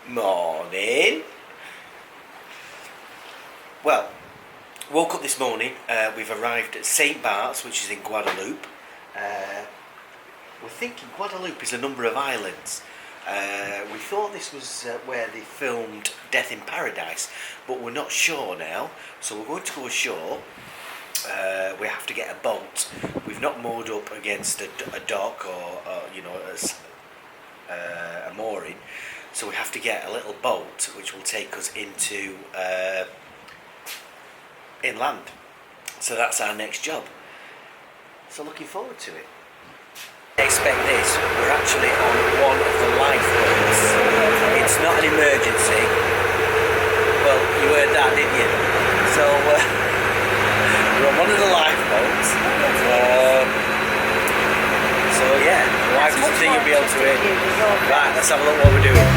Morning. Well, woke up this morning. We've arrived at Saint Barts, which is in Guadalupe. We're thinking Guadalupe is a number of islands. We thought this was where they filmed Death in Paradise, but we're not sure now. So we're going to go ashore. We have to get a boat. We've not moored up against a dock or a mooring. So we have to get a little boat which will take us into inland. So that's our next job. So looking forward to it. Expect this, we're actually on one of the lifeboats. It's not an emergency. Well, you heard that, didn't you? So we're on one of the lifeboats. So yeah, the wife doesn't think you'll be able to hear. Right, let's have a look what we're doing.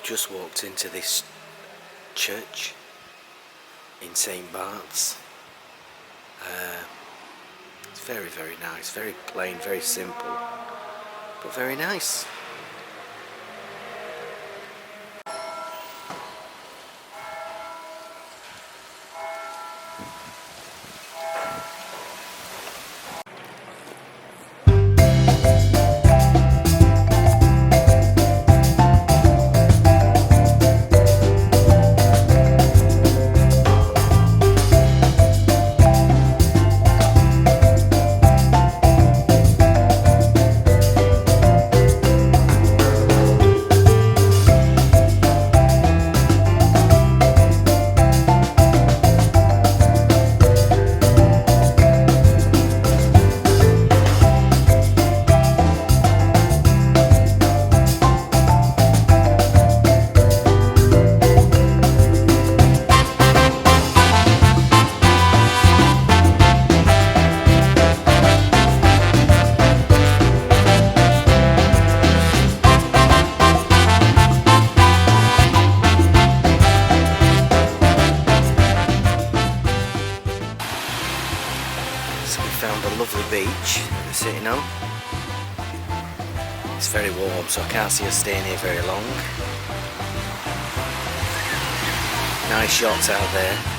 Just walked into this church in Saint Barts. It's very, very nice, very plain, very simple, but very nice. Lovely beach that we're sitting on. It's very warm, so I can't see us staying here very long. Nice shots out there.